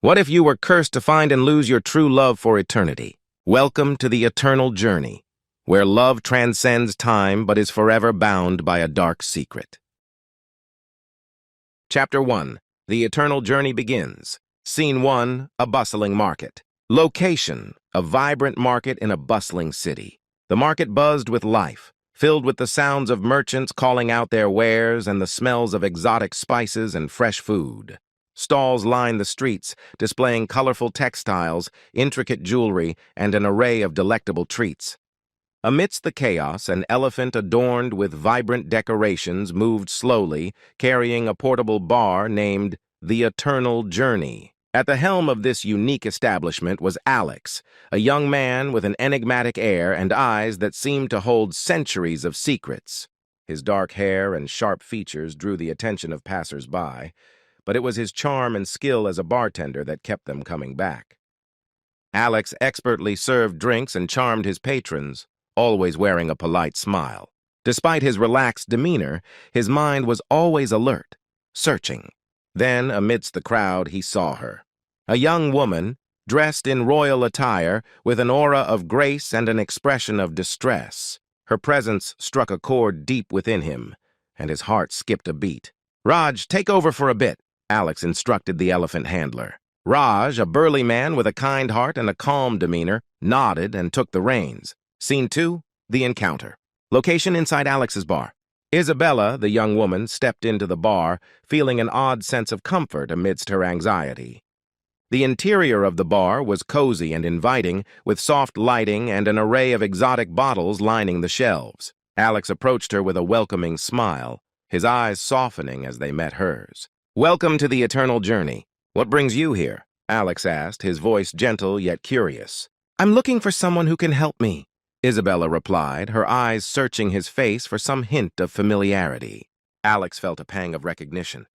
What if you were cursed to find and lose your true love for eternity? Welcome to the eternal journey, where love transcends time but is forever bound by a dark secret. Chapter 1. The Eternal Journey begins. Scene 1. A bustling market. Location. A vibrant market in a bustling city. The market buzzed with life, filled with the sounds of merchants calling out their wares and the smells of exotic spices and fresh food. Stalls lined the streets, displaying colorful textiles, intricate jewelry, and an array of delectable treats. Amidst the chaos, an elephant adorned with vibrant decorations moved slowly, carrying a portable bar named The Eternal Journey. At the helm of this unique establishment was Alex, a young man with an enigmatic air and eyes that seemed to hold centuries of secrets. His dark hair and sharp features drew the attention of passers-by, but it was his charm and skill as a bartender that kept them coming back. Alex expertly served drinks and charmed his patrons, always wearing a polite smile. Despite his relaxed demeanor, his mind was always alert, searching. Then, amidst the crowd, he saw her. A young woman, dressed in royal attire, with an aura of grace and an expression of distress. Her presence struck a chord deep within him, and his heart skipped a beat. "Raj, take over for a bit," Alex instructed the elephant handler. Raj, a burly man with a kind heart and a calm demeanor, nodded and took the reins. Scene 2, the encounter. Location inside Alex's bar. Isabella, the young woman, stepped into the bar, feeling an odd sense of comfort amidst her anxiety. The interior of the bar was cozy and inviting, with soft lighting and an array of exotic bottles lining the shelves. Alex approached her with a welcoming smile, his eyes softening as they met hers. "Welcome to the Eternal Journey. What brings you here?" Alex asked, his voice gentle yet curious. "I'm looking for someone who can help me," Isabella replied, her eyes searching his face for some hint of familiarity. Alex felt a pang of recognition.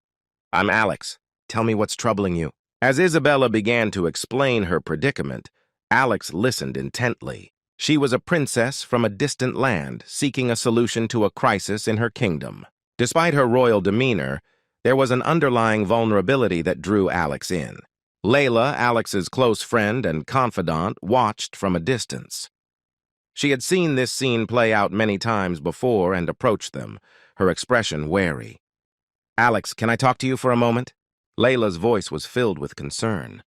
"I'm Alex. Tell me what's troubling you." As Isabella began to explain her predicament, Alex listened intently. She was a princess from a distant land, seeking a solution to a crisis in her kingdom. Despite her royal demeanor, there was an underlying vulnerability that drew Alex in. Layla, Alex's close friend and confidant, watched from a distance. She had seen this scene play out many times before and approached them, her expression wary. "Alex, can I talk to you for a moment?" Layla's voice was filled with concern.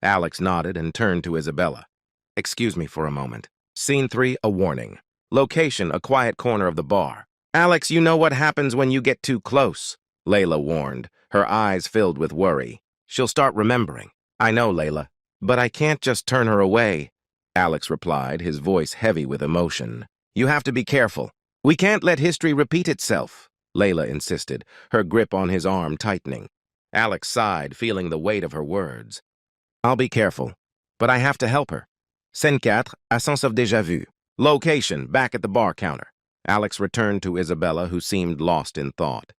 Alex nodded and turned to Isabella. "Excuse me for a moment." Scene 3, a warning. Location, a quiet corner of the bar. "Alex, you know what happens when you get too close," Layla warned, her eyes filled with worry. "She'll start remembering." "I know, Layla, but I can't just turn her away," Alex replied, his voice heavy with emotion. "You have to be careful. We can't let history repeat itself," Layla insisted, her grip on his arm tightening. Alex sighed, feeling the weight of her words. "I'll be careful, but I have to help her." Scène 4, Absence of déjà vu. Location, back at the bar counter. Alex returned to Isabella, who seemed lost in thought.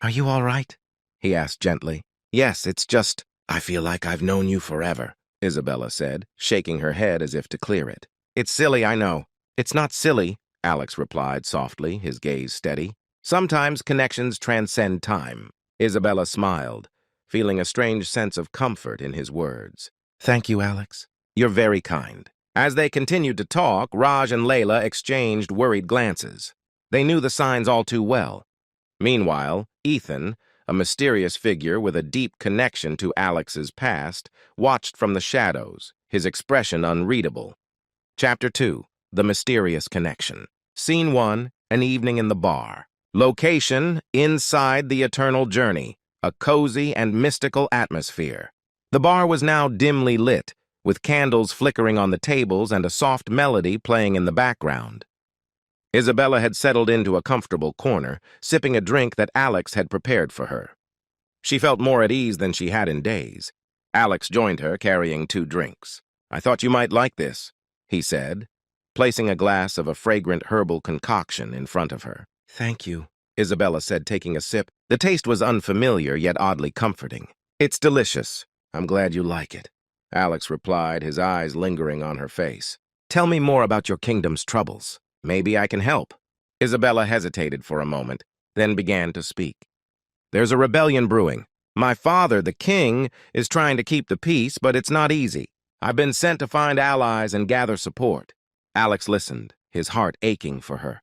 "Are you all right?" he asked gently. "Yes, it's just, I feel like I've known you forever," Isabella said, shaking her head as if to clear it. "It's silly, I know." "It's not silly," Alex replied softly, his gaze steady. "Sometimes connections transcend time." Isabella smiled, feeling a strange sense of comfort in his words. "Thank you, Alex. You're very kind." As they continued to talk, Raj and Layla exchanged worried glances. They knew the signs all too well. Meanwhile, Ethan, a mysterious figure with a deep connection to Alex's past, watched from the shadows, his expression unreadable. Chapter 2. The Mysterious Connection. Scene 1, an evening in the bar. Location, inside the Eternal Journey, a cozy and mystical atmosphere. The bar was now dimly lit, with candles flickering on the tables and a soft melody playing in the background. Isabella had settled into a comfortable corner, sipping a drink that Alex had prepared for her. She felt more at ease than she had in days. Alex joined her, carrying 2 drinks. "I thought you might like this," he said, placing a glass of a fragrant herbal concoction in front of her. "Thank you," Isabella said, taking a sip. The taste was unfamiliar, yet oddly comforting. "It's delicious. I'm glad you like it," Alex replied, his eyes lingering on her face. "Tell me more about your kingdom's troubles. Maybe I can help." Isabella hesitated for a moment, then began to speak. "There's a rebellion brewing. My father, the king, is trying to keep the peace, but it's not easy. I've been sent to find allies and gather support. Alex listened, his heart aching for her.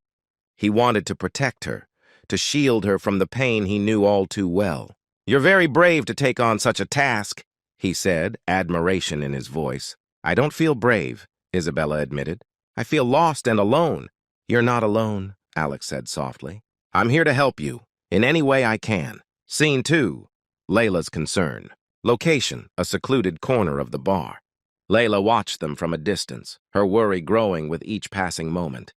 He wanted to protect her, to shield her from the pain he knew all too well. "You're very brave to take on such a task," he said, admiration in his voice. "I don't feel brave," Isabella admitted. "I feel lost and alone." "You're not alone," Alex said softly. "I'm here to help you, in any way I can." Scene 2. Layla's concern. Location, a secluded corner of the bar. Layla watched them from a distance, her worry growing with each passing moment.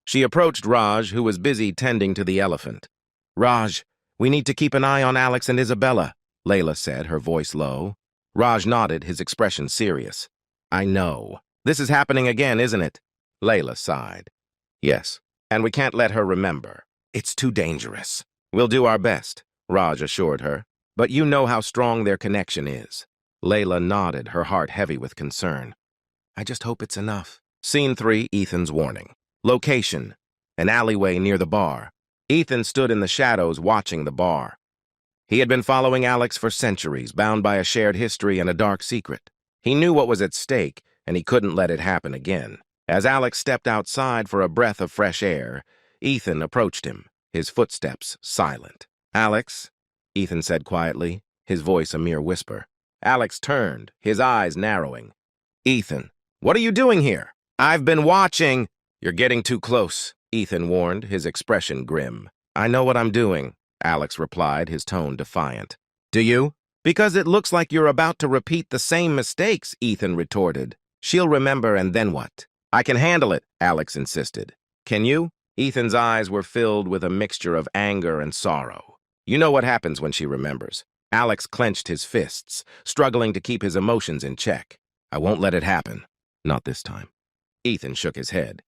She approached Raj, who was busy tending to the elephant. "Raj, we need to keep an eye on Alex and Isabella," Layla said, her voice low. Raj nodded, his expression serious. "I know. This is happening again, isn't it?" Layla sighed. "Yes, and we can't let her remember. It's too dangerous." "We'll do our best," Raj assured her. "But you know how strong their connection is." Layla nodded, her heart heavy with concern. "I just hope it's enough." Scene 3, Ethan's warning. Location, an alleyway near the bar. Ethan stood in the shadows watching the bar. He had been following Alex for centuries, bound by a shared history and a dark secret. He knew what was at stake, and he couldn't let it happen again. As Alex stepped outside for a breath of fresh air, Ethan approached him, his footsteps silent. "Alex," Ethan said quietly, his voice a mere whisper. Alex turned, his eyes narrowing. "Ethan, what are you doing here?" "I've been watching." "You're getting too close," Ethan warned, his expression grim. "I know what I'm doing," Alex replied, his tone defiant. "Do you?" "Because it looks like you're about to repeat the same mistakes," Ethan retorted. "She'll remember, and then what?" "I can handle it," Alex insisted. "Can you?" Ethan's eyes were filled with a mixture of anger and sorrow. "You know what happens when she remembers." Alex clenched his fists, struggling to keep his emotions in check. "I won't let it happen. Not this time." Ethan shook his head.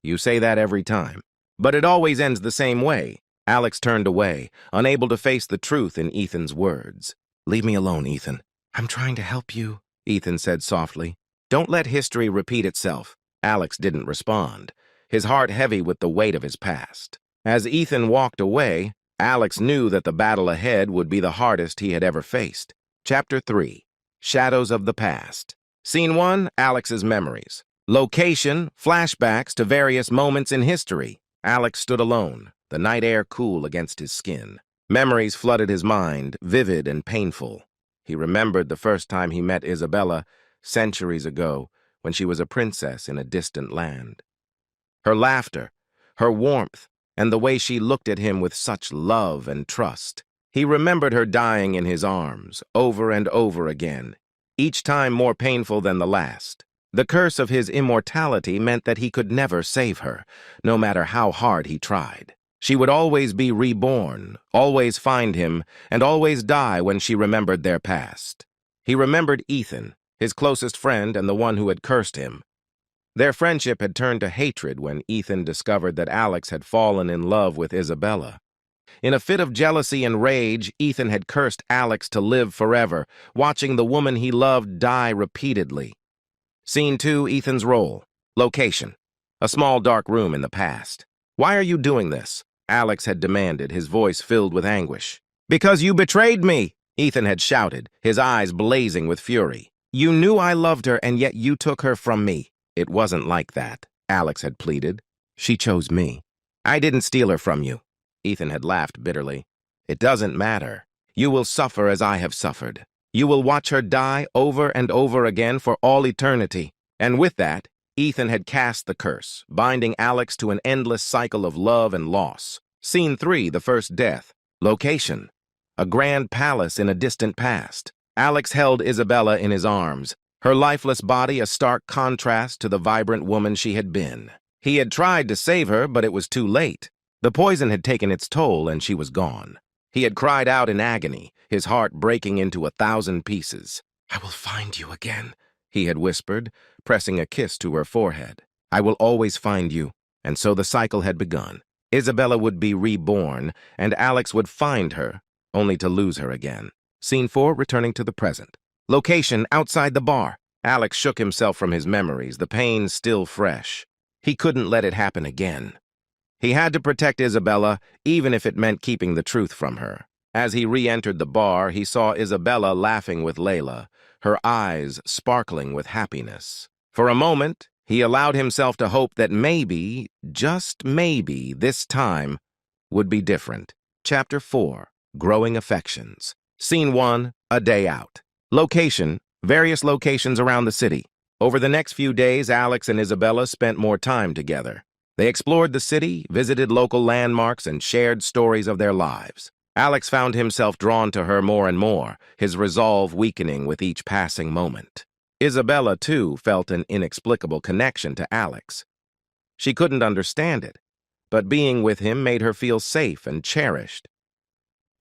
"You say that every time. But it always ends the same way." Alex turned away, unable to face the truth in Ethan's words. "Leave me alone, Ethan." "I'm trying to help you," Ethan said softly. "Don't let history repeat itself." Alex didn't respond, his heart heavy with the weight of his past. As Ethan walked away, Alex knew that the battle ahead would be the hardest he had ever faced. Chapter 3. Shadows of the Past. Scene 1, Alex's memories. Location, flashbacks to various moments in history. Alex stood alone, the night air cool against his skin. Memories flooded his mind, vivid and painful. He remembered the first time he met Isabella, centuries ago, when she was a princess in a distant land. Her laughter, her warmth, and the way she looked at him with such love and trust. He remembered her dying in his arms, over and over again, each time more painful than the last. The curse of his immortality meant that he could never save her, no matter how hard he tried. She would always be reborn, always find him, and always die when she remembered their past. He remembered Ethan, his closest friend and the one who had cursed him. Their friendship had turned to hatred when Ethan discovered that Alex had fallen in love with Isabella. In a fit of jealousy and rage, Ethan had cursed Alex to live forever, watching the woman he loved die repeatedly. Scene 2, Ethan's role. Location, a small dark room in the past. "Why are you doing this?" Alex had demanded, his voice filled with anguish. "Because you betrayed me," Ethan had shouted, his eyes blazing with fury. "You knew I loved her, and yet you took her from me." "It wasn't like that," Alex had pleaded. "She chose me. I didn't steal her from you." Ethan had laughed bitterly. "It doesn't matter. You will suffer as I have suffered. You will watch her die over and over again for all eternity." And with that, Ethan had cast the curse, binding Alex to an endless cycle of love and loss. Scene 3, the first death. Location, a grand palace in a distant past. Alex held Isabella in his arms, her lifeless body a stark contrast to the vibrant woman she had been. He had tried to save her, but it was too late. The poison had taken its toll, and she was gone. He had cried out in agony, his heart breaking into 1,000 pieces. "I will find you again," he had whispered, pressing a kiss to her forehead. "I will always find you." And so the cycle had begun. Isabella would be reborn, and Alex would find her, only to lose her again. Scene 4, returning to the present. Location, outside the bar. Alex shook himself from his memories, the pain still fresh. He couldn't let it happen again. He had to protect Isabella, even if it meant keeping the truth from her. As he re-entered the bar, he saw Isabella laughing with Layla, her eyes sparkling with happiness. For a moment, he allowed himself to hope that maybe, just maybe, this time would be different. Chapter 4, Growing Affections. Scene 1, A Day Out. Location, various locations around the city. Over the next few days, Alex and Isabella spent more time together. They explored the city, visited local landmarks, and shared stories of their lives. Alex found himself drawn to her more and more, his resolve weakening with each passing moment. Isabella, too, felt an inexplicable connection to Alex. She couldn't understand it, but being with him made her feel safe and cherished.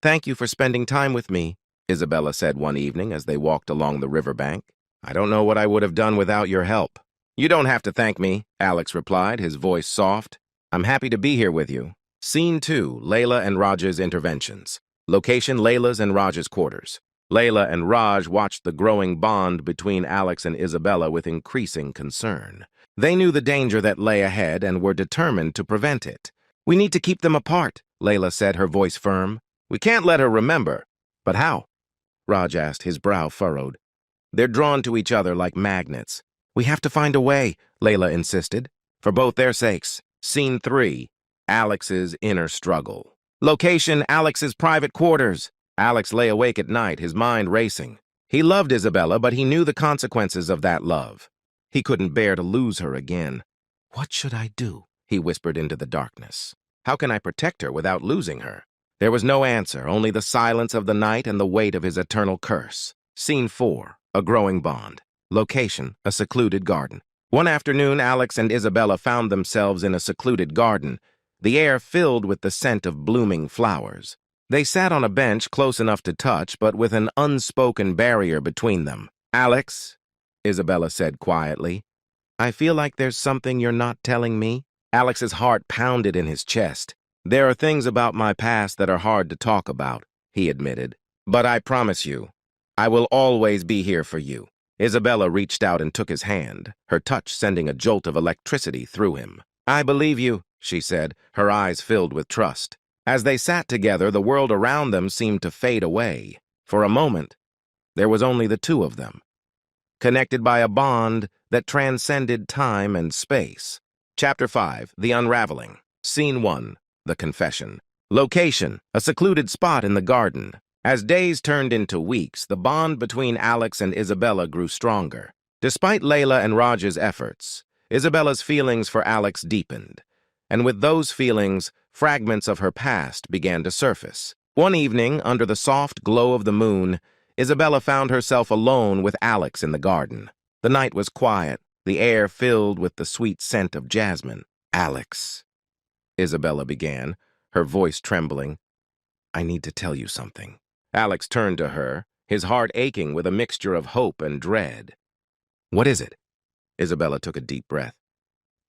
"Thank you for spending time with me," Isabella said one evening as they walked along the riverbank. "I don't know what I would have done without your help." "You don't have to thank me," Alex replied, his voice soft. "I'm happy to be here with you." Scene 2, Layla and Raj's interventions. Location, Layla's and Raj's quarters. Layla and Raj watched the growing bond between Alex and Isabella with increasing concern. They knew the danger that lay ahead and were determined to prevent it. "We need to keep them apart," Layla said, her voice firm. "We can't let her remember." "But how?" Raj asked, his brow furrowed. "They're drawn to each other like magnets." "We have to find a way," Layla insisted. "For both their sakes." Scene 3, Alex's inner struggle. Location, Alex's private quarters. Alex lay awake at night, his mind racing. He loved Isabella, but he knew the consequences of that love. He couldn't bear to lose her again. "What should I do?" he whispered into the darkness. "How can I protect her without losing her?" There was no answer, only the silence of the night and the weight of his eternal curse. Scene 4, A Growing Bond. Location, a secluded garden. One afternoon, Alex and Isabella found themselves in a secluded garden, the air filled with the scent of blooming flowers. They sat on a bench close enough to touch, but with an unspoken barrier between them. "Alex," Isabella said quietly, "I feel like there's something you're not telling me." Alex's heart pounded in his chest. "There are things about my past that are hard to talk about," he admitted. "But I promise you, I will always be here for you." Isabella reached out and took his hand, her touch sending a jolt of electricity through him. "I believe you," she said, her eyes filled with trust. As they sat together, the world around them seemed to fade away. For a moment, there was only the two of them, connected by a bond that transcended time and space. Chapter 5, The Unraveling. Scene 1, The Confession. Location, a secluded spot in the garden. As days turned into weeks, the bond between Alex and Isabella grew stronger. Despite Layla and Raj's efforts, Isabella's feelings for Alex deepened. And with those feelings, fragments of her past began to surface. One evening, under the soft glow of the moon, Isabella found herself alone with Alex in the garden. The night was quiet, the air filled with the sweet scent of jasmine. "Alex," Isabella began, her voice trembling, "I need to tell you something." Alex turned to her, his heart aching with a mixture of hope and dread. "What is it?" Isabella took a deep breath.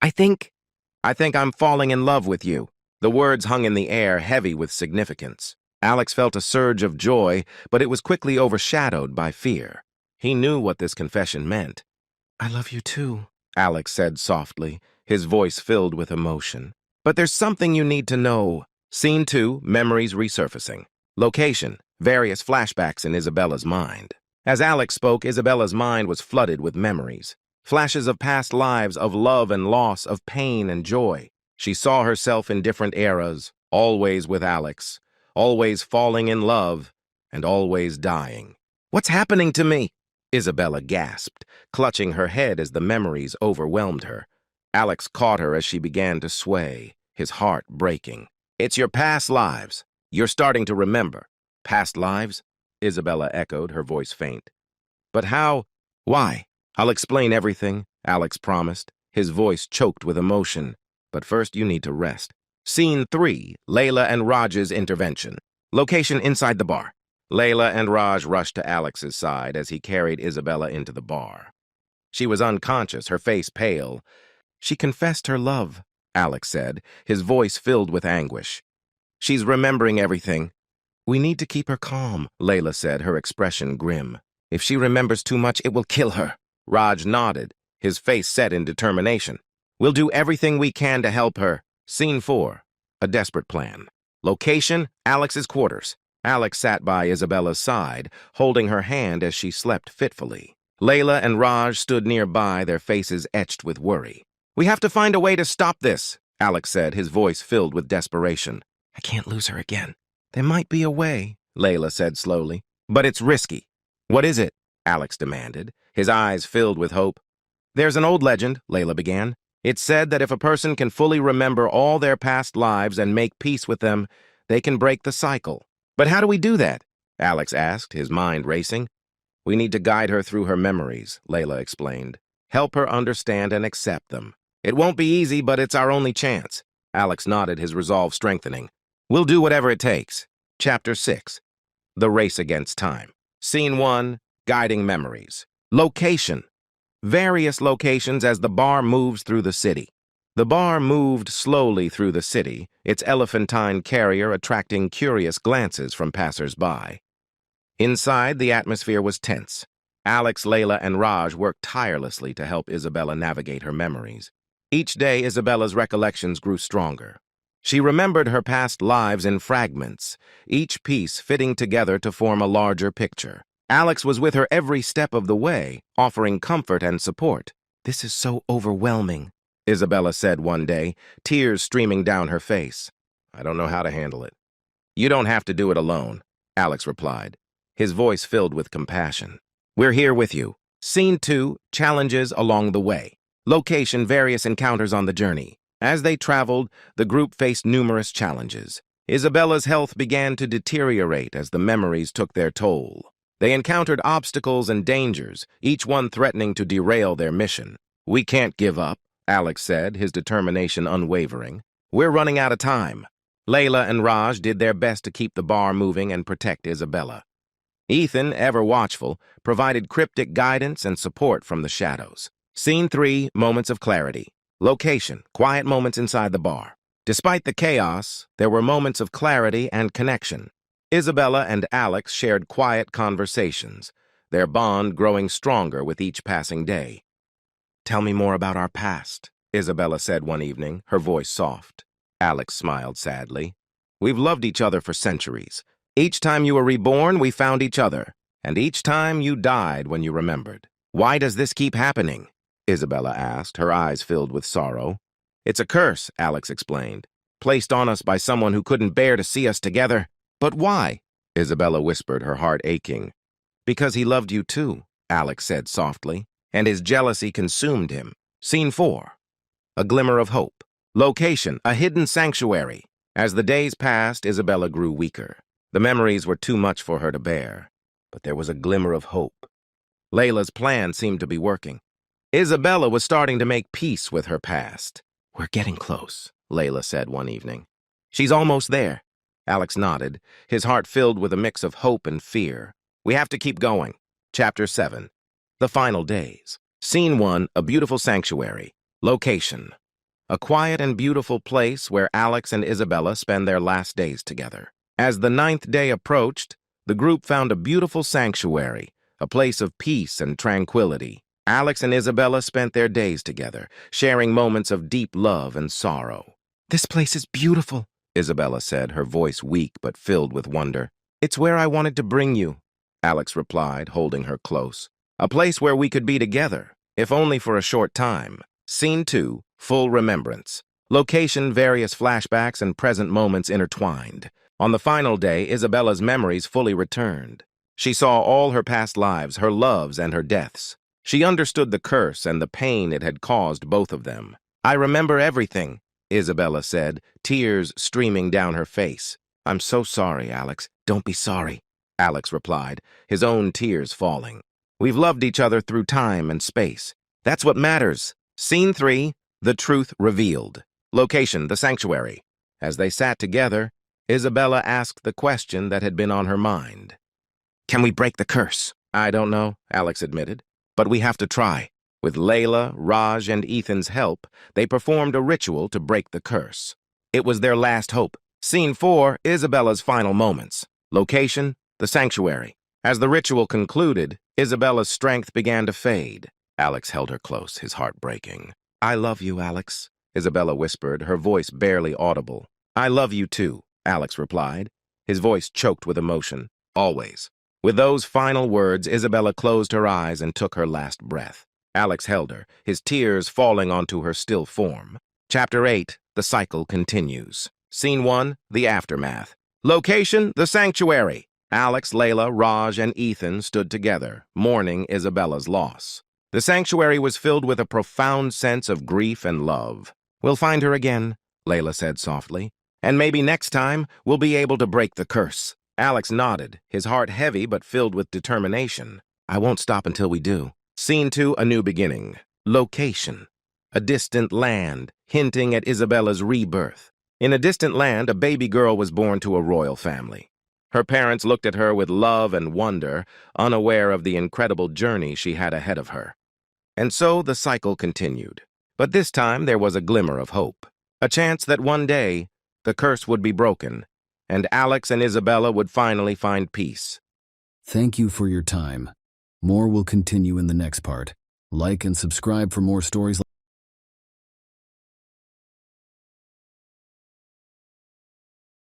I think I'm falling in love with you." The words hung in the air, heavy with significance. Alex felt a surge of joy, but it was quickly overshadowed by fear. He knew what this confession meant. "I love you too," Alex said softly, his voice filled with emotion. "But there's something you need to know." Scene 2, Memories Resurfacing. Location, various flashbacks in Isabella's mind. As Alex spoke, Isabella's mind was flooded with memories. Flashes of past lives, of love and loss, of pain and joy. She saw herself in different eras, always with Alex, always falling in love, and always dying. "What's happening to me?" Isabella gasped, clutching her head as the memories overwhelmed her. Alex caught her as she began to sway, his heart breaking. "It's your past lives. You're starting to remember." "Past lives?" Isabella echoed, her voice faint. "But how? Why?" "I'll explain everything," Alex promised, his voice choked with emotion. "But first you need to rest." Scene 3, Layla and Raj's intervention. Location, inside the bar. Layla and Raj rushed to Alex's side as he carried Isabella into the bar. She was unconscious, her face pale. "She confessed her love," Alex said, his voice filled with anguish. "She's remembering everything." "We need to keep her calm," Layla said, her expression grim. "If she remembers too much, it will kill her." Raj nodded, his face set in determination. "We'll do everything we can to help her." Scene 4, A Desperate Plan. Location, Alex's quarters. Alex sat by Isabella's side, holding her hand as she slept fitfully. Layla and Raj stood nearby, their faces etched with worry. "We have to find a way to stop this," Alex said, his voice filled with desperation. "I can't lose her again." "There might be a way," Layla said slowly. "But it's risky." "What is it?" Alex demanded, his eyes filled with hope. "There's an old legend," Layla began. "It's said that if a person can fully remember all their past lives and make peace with them, they can break the cycle." "But how do we do that?" Alex asked, his mind racing. "We need to guide her through her memories," Layla explained. "Help her understand and accept them. It won't be easy, but it's our only chance." Alex nodded, his resolve strengthening. "We'll do whatever it takes." Chapter 6. The Race Against Time. Scene 1. Guiding Memories. Location. Various locations as the bar moves through the city. The bar moved slowly through the city, its elephantine carrier attracting curious glances from passers-by. Inside, the atmosphere was tense. Alex, Layla, and Raj worked tirelessly to help Isabella navigate her memories. Each day, Isabella's recollections grew stronger. She remembered her past lives in fragments, each piece fitting together to form a larger picture. Alex was with her every step of the way, offering comfort and support. "This is so overwhelming," Isabella said one day, tears streaming down her face. "I don't know how to handle it." "You don't have to do it alone," Alex replied, his voice filled with compassion. "We're here with you." Scene 2. Challenges along the way. Location: various encounters on the journey. As they traveled, the group faced numerous challenges. Isabella's health began to deteriorate as the memories took their toll. They encountered obstacles and dangers, each one threatening to derail their mission. "We can't give up," Alex said, his determination unwavering. "We're running out of time." Layla and Raj did their best to keep the bar moving and protect Isabella. Ethan, ever watchful, provided cryptic guidance and support from the shadows. Scene 3. Moments of clarity. Location: quiet moments inside the bar. Despite the chaos, there were moments of clarity and connection. Isabella and Alex shared quiet conversations, their bond growing stronger with each passing day. "Tell me more about our past," Isabella said one evening, her voice soft. Alex smiled sadly. "We've loved each other for centuries. Each time you were reborn, we found each other, and each time you died when you remembered." "Why does this keep happening?" Isabella asked, her eyes filled with sorrow. "It's a curse," Alex explained, "placed on us by someone who couldn't bear to see us together." "But why?" Isabella whispered, her heart aching. "Because he loved you too," Alex said softly, "and his jealousy consumed him." Scene 4. A Glimmer of Hope. Location: a hidden sanctuary. As the days passed, Isabella grew weaker. The memories were too much for her to bear, but there was a glimmer of hope. Layla's plan seemed to be working. Isabella was starting to make peace with her past. "We're getting close," Layla said one evening. "She's almost there." Alex nodded, his heart filled with a mix of hope and fear. "We have to keep going." Chapter 7. The Final Days. Scene 1. A beautiful sanctuary. Location: a quiet and beautiful place where Alex and Isabella spend their last days together. As the 9th day approached, the group found a beautiful sanctuary, a place of peace and tranquility. Alex and Isabella spent their days together, sharing moments of deep love and sorrow. "This place is beautiful," Isabella said, her voice weak but filled with wonder. "It's where I wanted to bring you," Alex replied, holding her close. "A place where we could be together, if only for a short time." Scene 2. Full remembrance. Location: various flashbacks and present moments intertwined. On the final day, Isabella's memories fully returned. She saw all her past lives, her loves and her deaths. She understood the curse and the pain it had caused both of them. "I remember everything," Isabella said, tears streaming down her face. "I'm so sorry, Alex." "Don't be sorry," Alex replied, his own tears falling. "We've loved each other through time and space. That's what matters." Scene 3. The Truth Revealed. Location: the sanctuary. As they sat together, Isabella asked the question that had been on her mind. "Can we break the curse?" "I don't know," Alex admitted, "but we have to try." With Layla, Raj, and Ethan's help, they performed a ritual to break the curse. It was their last hope. Scene 4. Isabella's final moments. Location: the sanctuary. As the ritual concluded, Isabella's strength began to fade. Alex held her close, his heart breaking. "I love you, Alex," Isabella whispered, her voice barely audible. "I love you too," Alex replied, his voice choked with emotion. Always. With those final words, Isabella closed her eyes and took her last breath. Alex held her, his tears falling onto her still form. Chapter 8, The Cycle Continues. Scene 1, The Aftermath. Location, the sanctuary. Alex, Layla, Raj, and Ethan stood together, mourning Isabella's loss. The sanctuary was filled with a profound sense of grief and love. "We'll find her again," Layla said softly. "And maybe next time we'll be able to break the curse." Alex nodded, his heart heavy but filled with determination. "I won't stop until we do." Scene 2, A New Beginning. Location. A distant land, hinting at Isabella's rebirth. In a distant land, a baby girl was born to a royal family. Her parents looked at her with love and wonder, unaware of the incredible journey she had ahead of her. And so the cycle continued. But this time there was a glimmer of hope. A chance that one day the curse would be broken, and Alex and Isabella would finally find peace. Thank you for your time. More will continue in the next part. Like and subscribe for more stories like